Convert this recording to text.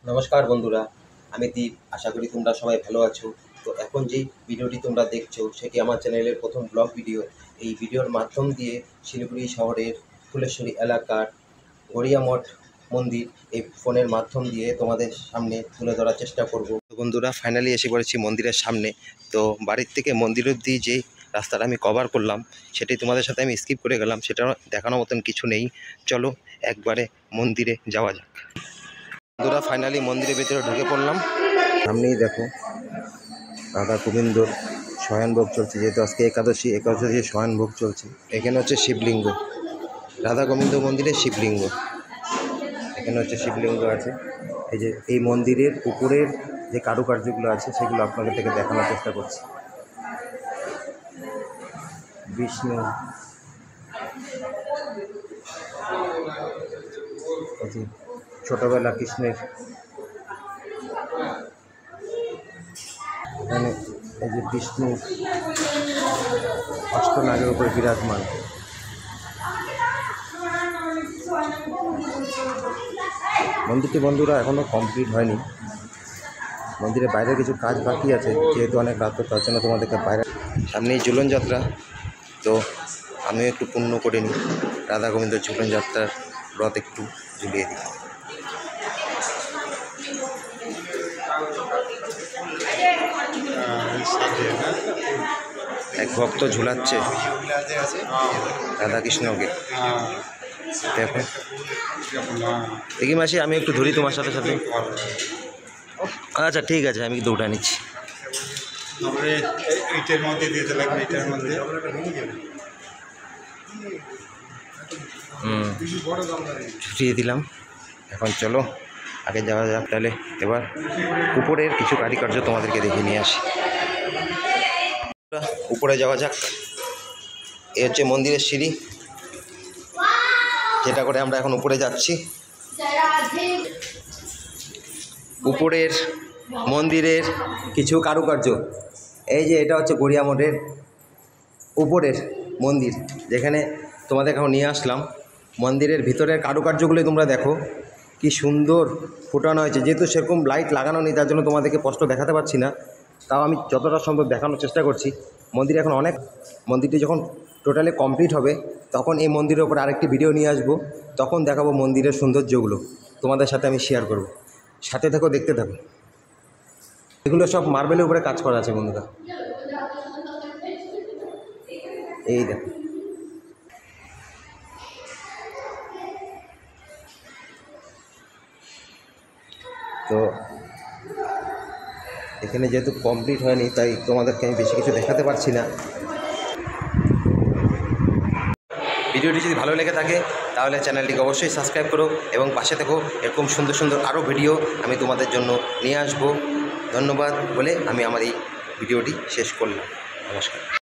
নমস্কার বন্ধুরা, আমি দীপ। আশা করি তোমরা সবাই ভালো আছো। তো এখন যেই ভিডিওটি তোমরা দেখছো সেটি আমার চ্যানেলের প্রথম ব্লগ ভিডিও। এই ভিডিওর মাধ্যম দিয়ে শিলিগুড়ি শহরের ফুলেশ্বরী এলাকার গড়িয়া মঠ মন্দির এই ফোনের মাধ্যম দিয়ে তোমাদের সামনে তুলে ধরার চেষ্টা করব। বন্ধুরা, ফাইনালি এসে পড়েছি মন্দিরের সামনে। তো বাড়ির থেকে মন্দির অবধি যে রাস্তাটা আমি কভার করলাম সেটি তোমাদের সাথে আমি স্কিপ করে গেলাম, সেটা দেখানোর মতন কিছু নেই। চলো একবারে মন্দিরে যাওয়া যাক। বন্ধুরা, ফাইনালি মন্দিরের ভিতরে ঢুকে পড়লাম। সামনেই দেখো রাধা গোবিন্দর শয়নভোগ চলছে, যেহেতু আজকে একাদশী শয়নভোগ চলছে। এখানে হচ্ছে শিবলিঙ্গ, রাধা গোবিন্দ মন্দিরের শিবলিঙ্গ। এখানে হচ্ছে শিবলিঙ্গ আছে। এই যে এই মন্দিরের উপরের যে কারুকার্যগুলো আছে সেগুলো আপনাদের থেকে দেখানোর চেষ্টা করছি। বিষ্ণু, ছোটবেলা কৃষ্ণের, এখানে এই যে বিষ্ণু অষ্টনাগের উপরে বিরাজমান। মন্দিরটি বন্ধুরা এখনও কমপ্লিট হয়নি, মন্দিরের বাইরে কিছু কাজ বাকি আছে, যেহেতু অনেক রাত তার জন্য তোমাদেরকে বাইরে। সামনেই ঝুলন যাত্রা, তো আমিও একটু পুণ্য করে নিই, রাধা গোবিন্দ ঝুলন যাত্রার রথ একটু ঝুলিয়ে দিই। এক ভক্ত ঝুলাচ্ছে রাধাকৃষ্ণকে। দেখো দেখি মাসি, আমি একটু ধরি তোমার সাথে সাথে। আচ্ছা ঠিক আছে, আমি দৌড়া নিচ্ছি। ছুটিয়ে দিলাম। এখন চলো আগে যাওয়া যাক। তাহলে এবার উপরের কিছু কারিকার্য তোমাদেরকে দেখে নিয়ে আসি। উপরে যাওয়া যাক। এ হচ্ছে মন্দিরের সিঁড়ি, যেটা করে আমরা এখন উপরে যাচ্ছি। উপরের মন্দিরের কিছু কারুকার্য, এই যে এটা হচ্ছে গড়িয়া মঠের উপরের মন্দির, যেখানে তোমাদের এখন নিয়ে আসলাম। মন্দিরের ভিতরের কারুকার্যগুলি তোমরা দেখো কি সুন্দর ফোটানো হয়েছে। যেহেতু সেরকম লাইট লাগানো নেই, তার জন্য তোমাদেরকে স্পষ্ট দেখাতে পারছি না, তাও আমি যতটা সম্ভব দেখানোর চেষ্টা করছি। মন্দিরে এখন অনেক, মন্দিরটি যখন টোটালি কমপ্লিট হবে তখন এই মন্দিরের উপর আরেকটি ভিডিও নিয়ে আসবো, তখন দেখাবো মন্দিরের সৌন্দর্যগুলো তোমাদের সাথে আমি শেয়ার করব। সাথে থাকো, দেখতে থাকো। এগুলো সব মার্বেলের উপরে কাজ করা আছে বন্ধুরা, এই দেখো। তো এখানে যেহেতু কমপ্লিট হয়নি, তাই তোমাদেরকে আমি বেশি কিছু দেখাতে পারছি না। ভিডিওটি যদি ভালো লেগে থাকে তাহলে চ্যানেলটিকে অবশ্যই সাবস্ক্রাইব করো এবং পাশে থেকো। এরকম সুন্দর সুন্দর আরও ভিডিও আমি তোমাদের জন্য নিয়ে আসবো। ধন্যবাদ বলে আমি আমার এই ভিডিওটি শেষ করলাম। নমস্কার।